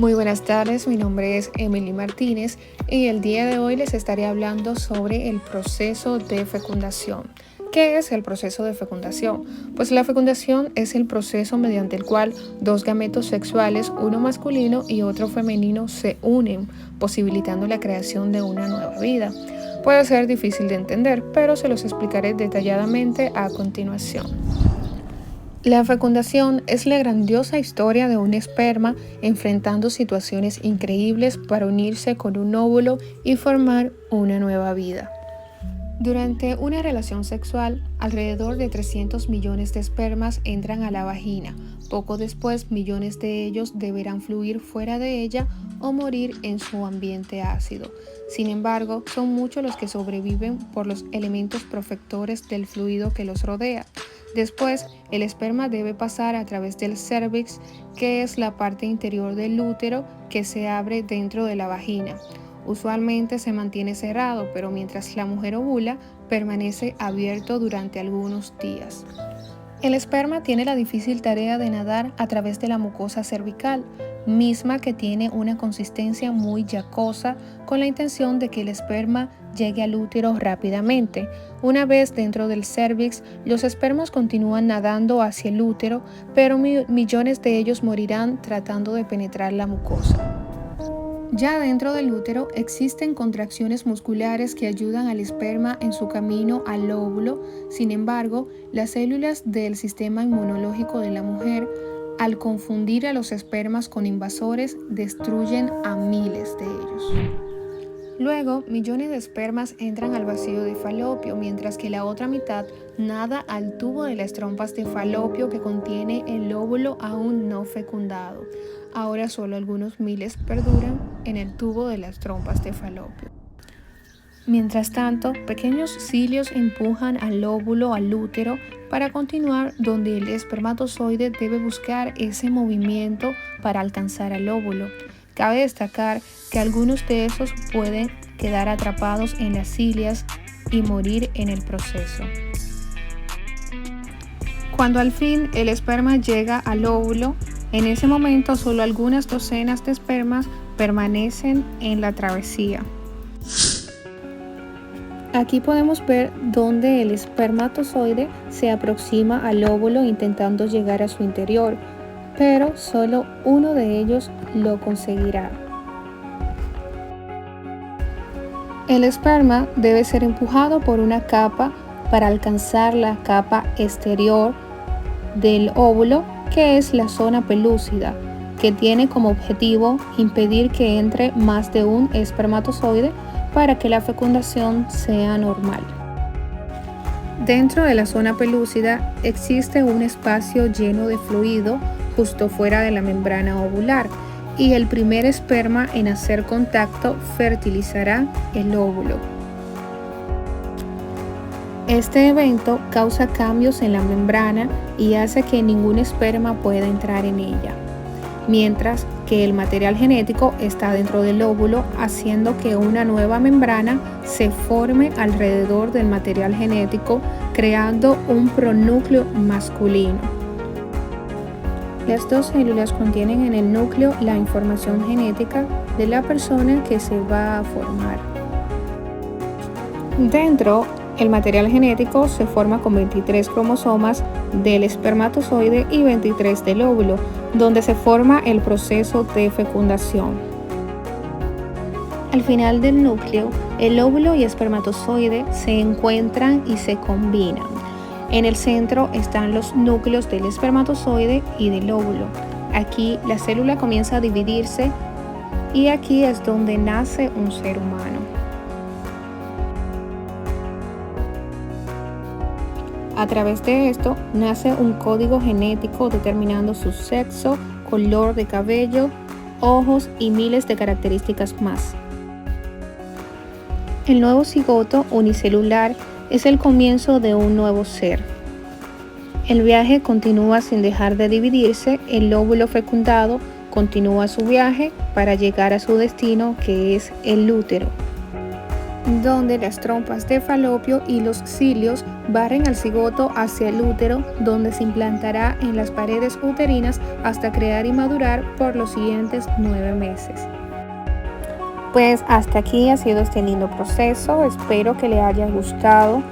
Muy buenas tardes, mi nombre es Emily Martínez y el día de hoy les estaré hablando sobre el proceso de fecundación. ¿Qué es el proceso de fecundación? Pues la fecundación es el proceso mediante el cual dos gametos sexuales, uno masculino y otro femenino, se unen, posibilitando la creación de una nueva vida. Puede ser difícil de entender, pero se los explicaré detalladamente a continuación. La fecundación es la grandiosa historia de un esperma enfrentando situaciones increíbles para unirse con un óvulo y formar una nueva vida. Durante una relación sexual, alrededor de 300 millones de espermas entran a la vagina. Poco después, millones de ellos deberán fluir fuera de ella o morir en su ambiente ácido. Sin embargo, son muchos los que sobreviven por los elementos protectores del fluido que los rodea. Después, el esperma debe pasar a través del cérvix, que es la parte interior del útero que se abre dentro de la vagina. Usualmente se mantiene cerrado, pero mientras la mujer ovula, permanece abierto durante algunos días. El esperma tiene la difícil tarea de nadar a través de la mucosa cervical, misma que tiene una consistencia muy yacosa, con la intención de que el esperma llegue al útero rápidamente. Una vez dentro del cérvix, los espermas continúan nadando hacia el útero, pero millones de ellos morirán tratando de penetrar la mucosa. Ya dentro del útero existen contracciones musculares que ayudan al esperma en su camino al óvulo. Sin embargo, las células del sistema inmunológico de la mujer, al confundir a los espermas con invasores, destruyen a miles de ellos. Luego, millones de espermas entran al vacío de Falopio, mientras que la otra mitad nada al tubo de las trompas de Falopio que contiene el óvulo aún no fecundado. Ahora solo algunos miles perduran en el tubo de las trompas de Falopio. Mientras tanto, pequeños cilios empujan al óvulo al útero para continuar, donde el espermatozoide debe buscar ese movimiento para alcanzar al óvulo. Cabe destacar que algunos de esos pueden quedar atrapados en las cilias y morir en el proceso. Cuando al fin el esperma llega al óvulo, en ese momento solo algunas docenas de espermas permanecen en la travesía. Aquí podemos ver donde el espermatozoide se aproxima al óvulo intentando llegar a su interior, pero solo uno de ellos lo conseguirá. El esperma debe ser empujado por una capa para alcanzar la capa exterior del óvulo, que es la zona pelúcida, que tiene como objetivo impedir que entre más de un espermatozoide para que la fecundación sea normal. Dentro de la zona pelúcida existe un espacio lleno de fluido justo fuera de la membrana ovular, y el primer esperma en hacer contacto fertilizará el óvulo. Este evento causa cambios en la membrana y hace que ningún esperma pueda entrar en ella, mientras que el material genético está dentro del óvulo, haciendo que una nueva membrana se forme alrededor del material genético, creando un pronúcleo masculino. Las dos células contienen en el núcleo la información genética de la persona que se va a formar. Dentro, el material genético se forma con 23 cromosomas del espermatozoide y 23 del óvulo, donde se forma el proceso de fecundación. Al final del núcleo, el óvulo y espermatozoide se encuentran y se combinan. En el centro están los núcleos del espermatozoide y del óvulo. Aquí la célula comienza a dividirse y aquí es donde nace un ser humano. A través de esto nace un código genético determinando su sexo, color de cabello, ojos y miles de características más. El nuevo cigoto unicelular es el comienzo de un nuevo ser. El viaje continúa sin dejar de dividirse. El óvulo fecundado continúa su viaje para llegar a su destino, que es el útero, donde las trompas de Falopio y los cilios Barren al cigoto hacia el útero, donde se implantará en las paredes uterinas hasta crear y madurar por los siguientes 9 meses. Pues hasta aquí ha sido este lindo proceso. Espero que les haya gustado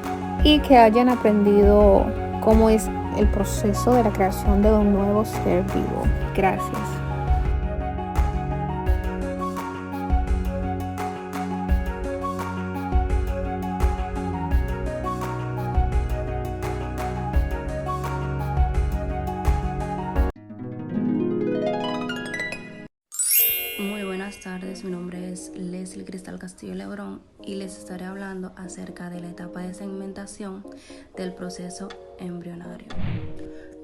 y que hayan aprendido cómo es el proceso de la creación de un nuevo ser vivo. Gracias. Muy buenas tardes, mi nombre es Leslie Cristal Castillo Lebrón y les estaré hablando acerca de la etapa de segmentación del proceso embrionario.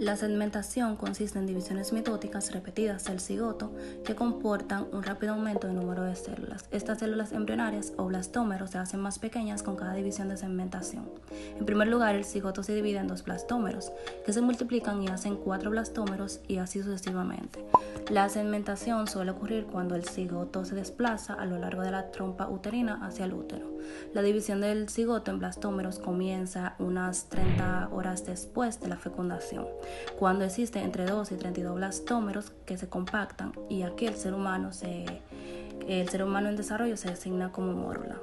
La segmentación consiste en divisiones mitóticas repetidas del cigoto que comportan un rápido aumento de número de células. Estas células embrionarias o blastómeros se hacen más pequeñas con cada división de segmentación. En primer lugar, el cigoto se divide en 2 blastómeros que se multiplican y hacen 4 blastómeros y así sucesivamente. La segmentación suele ocurrir cuando el cigoto se desplaza a lo largo de la trompa uterina hacia el útero. La división del cigoto en blastómeros comienza unas 30 horas después de la fecundación, cuando existe entre 2 y 32 blastómeros que se compactan, y aquí el ser humano en desarrollo se designa como mórula.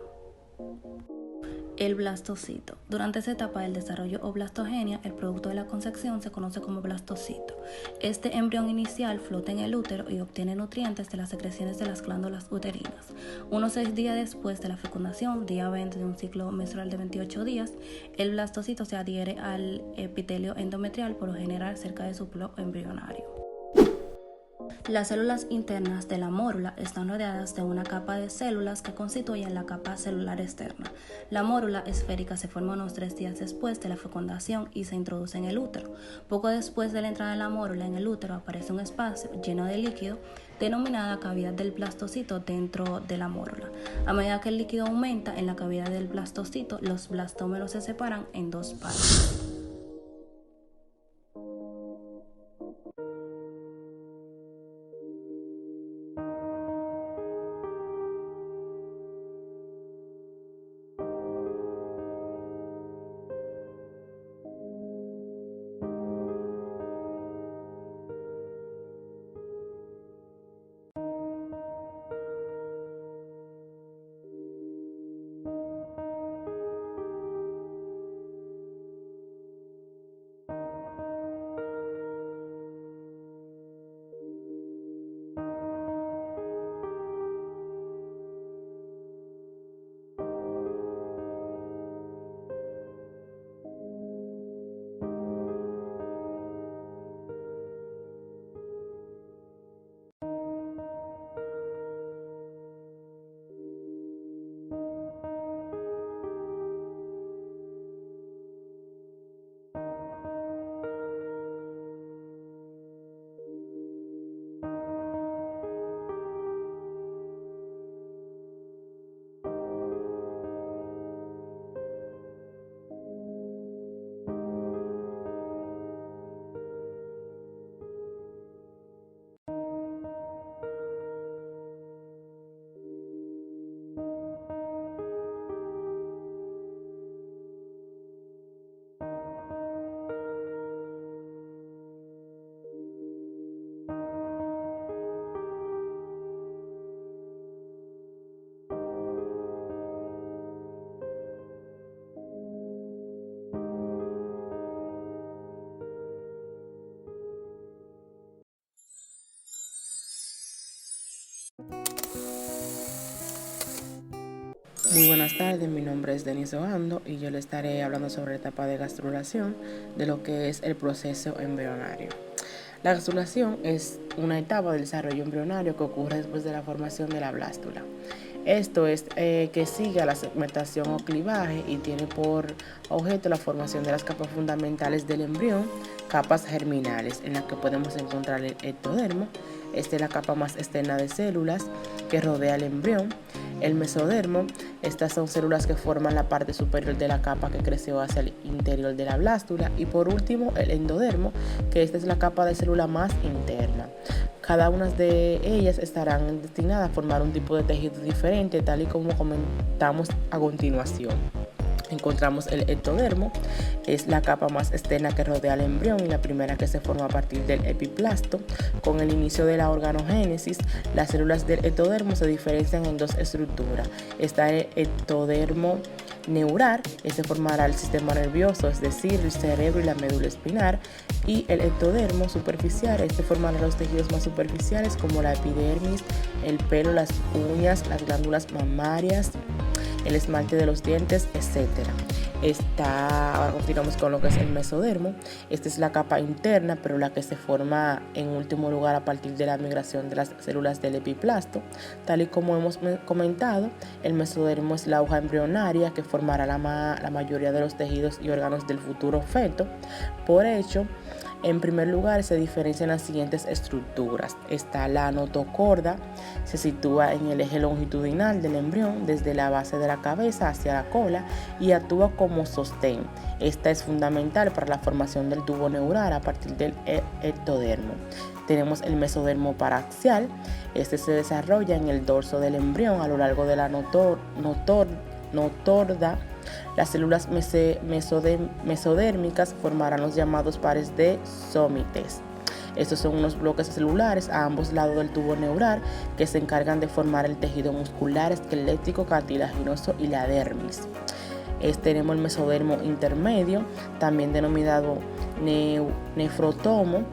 El blastocito. Durante esta etapa del desarrollo o blastogenia, el producto de la concepción se conoce como blastocito. Este embrión inicial flota en el útero y obtiene nutrientes de las secreciones de las glándulas uterinas. Unos 6 días después de la fecundación, día 20 de un ciclo menstrual de 28 días, el blastocito se adhiere al epitelio endometrial, por lo general cerca de su polo embrionario. Las células internas de la mórula están rodeadas de una capa de células que constituyen la capa celular externa. La mórula esférica se forma unos 3 días después de la fecundación y se introduce en el útero. Poco después de la entrada de la mórula en el útero aparece un espacio lleno de líquido denominada cavidad del blastocito dentro de la mórula. A medida que el líquido aumenta en la cavidad del blastocito, los blastómeros se separan en 2 partes. Muy buenas tardes, mi nombre es Denise Ogando y yo le estaré hablando sobre la etapa de gastrulación de lo que es el proceso embrionario. La gastrulación es una etapa del desarrollo embrionario que ocurre después de la formación de la blástula. Esto es que sigue a la segmentación o clivaje y tiene por objeto la formación de las capas fundamentales del embrión, capas germinales, en las que podemos encontrar el ectodermo. Esta es la capa más externa de células que rodea el embrión. El mesodermo, estas son células que forman la parte superior de la capa que creció hacia el interior de la blástula. Y por último, el endodermo, que esta es la capa de célula más interna. Cada una de ellas estarán destinadas a formar un tipo de tejido diferente, tal y como comentamos a continuación. encontramos el ectodermo. Es la capa más externa que rodea al embrión y la primera que se forma a partir del epiplasto. Con el inicio de la organogénesis, las células del ectodermo se diferencian en dos estructuras. Está el ectodermo neural, este formará el sistema nervioso, es decir, el cerebro y la médula espinal, y el ectodermo superficial, este formará los tejidos más superficiales como la epidermis, el pelo, las uñas, las glándulas mamarias, el esmalte de los dientes, etc. Ahora continuamos con lo que es el mesodermo. Esta es la capa interna, pero la que se forma en último lugar a partir de la migración de las células del epiplasto. Tal y como hemos comentado, el mesodermo es la hoja embrionaria que formará la mayoría de los tejidos y órganos del futuro feto. Por hecho, en primer lugar, se diferencian las siguientes estructuras. Está la notocorda, se sitúa en el eje longitudinal del embrión desde la base de la cabeza hacia la cola y actúa como sostén. Esta es fundamental para la formación del tubo neural a partir del ectodermo. Tenemos el mesodermo paraxial. Este se desarrolla en el dorso del embrión a lo largo de la notorda. Las células mesodérmicas formarán los llamados pares de somites. Estos son unos bloques celulares a ambos lados del tubo neural que se encargan de formar el tejido muscular, esquelético, cartilaginoso y la dermis. Tenemos el mesodermo intermedio, también denominado nefrotomo,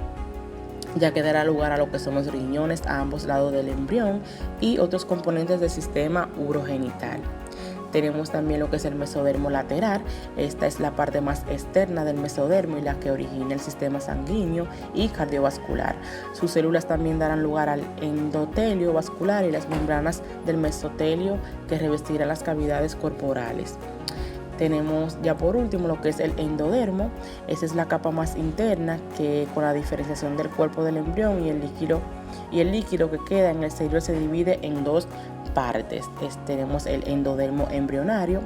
ya que dará lugar a lo que son los riñones a ambos lados del embrión y otros componentes del sistema urogenital. Tenemos también lo que es el mesodermo lateral. Esta es la parte más externa del mesodermo y la que origina el sistema sanguíneo y cardiovascular. Sus células también darán lugar al endotelio vascular y las membranas del mesotelio que revestirán las cavidades corporales. Tenemos ya por último lo que es el endodermo. Esta es la capa más interna que con la diferenciación del cuerpo del embrión y el líquido que queda en el exterior se divide en dos partes. Tenemos el endodermo embrionario.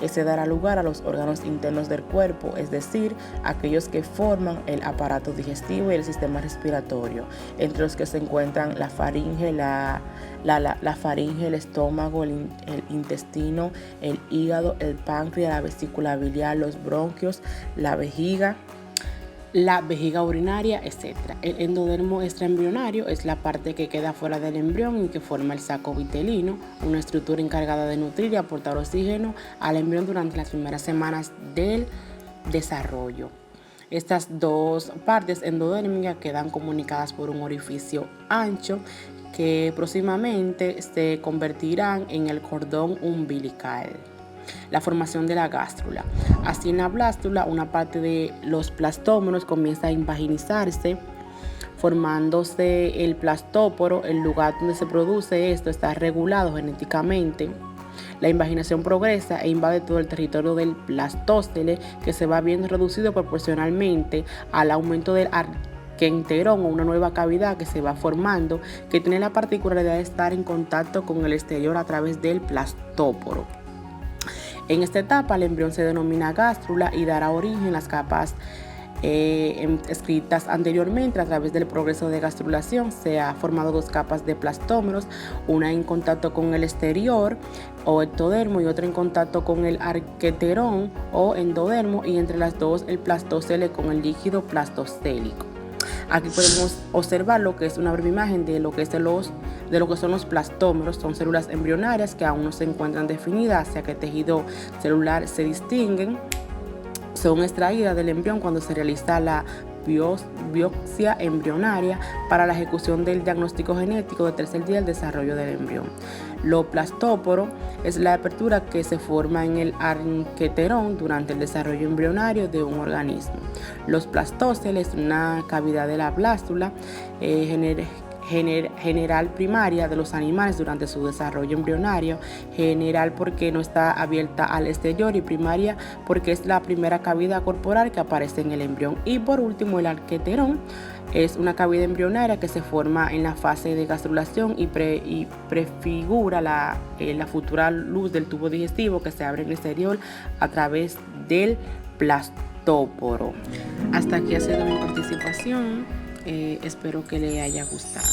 Este dará lugar a los órganos internos del cuerpo, es decir, aquellos que forman el aparato digestivo y el sistema respiratorio, entre los que se encuentran la faringe, la faringe, el estómago, el intestino, el hígado, el páncreas, la vesícula biliar, los bronquios, la vejiga urinaria, etc. El endodermo extraembrionario es la parte que queda fuera del embrión y que forma el saco vitelino, una estructura encargada de nutrir y aportar oxígeno al embrión durante las primeras semanas del desarrollo. Estas dos partes endodérmicas quedan comunicadas por un orificio ancho que próximamente se convertirán en el cordón umbilical. La formación de la gástrula. Así en la blástula, una parte de los plastómeros comienza a invaginizarse, formándose el plastóporo. El lugar donde se produce esto está regulado genéticamente. La invaginación progresa e invade todo el territorio del plastócele, que se va viendo reducido proporcionalmente al aumento del arquenterón o una nueva cavidad que se va formando, que tiene la particularidad de estar en contacto con el exterior a través del plastóporo. En esta etapa el embrión se denomina gástrula y dará origen a las capas escritas anteriormente. A través del progreso de gastrulación se han formado dos capas de plastómeros, una en contacto con el exterior o ectodermo y otra en contacto con el arquenterón o endodermo, y entre las dos el plastócele con el líquido plastocélico. Aquí podemos observar lo que es una breve imagen de lo que son los plastómeros. Son células embrionarias que aún no se encuentran definidas hacia qué tejido celular se distinguen. Son extraídas del embrión cuando se realiza la biopsia embrionaria para la ejecución del diagnóstico genético del tercer día del desarrollo del embrión. Lo plastóporo es la apertura que se forma en el arquenterón durante el desarrollo embrionario de un organismo. Los plastóceles, una cavidad de la blástula general primaria de los animales durante su desarrollo embrionario, general porque no está abierta al exterior y primaria porque es la primera cavidad corporal que aparece en el embrión. Y por último, el arquenterón es una cavidad embrionaria que se forma en la fase de gastrulación y prefigura la futura luz del tubo digestivo que se abre en el exterior a través del plastóporo. Hasta aquí ha sido mi participación. Espero que le haya gustado.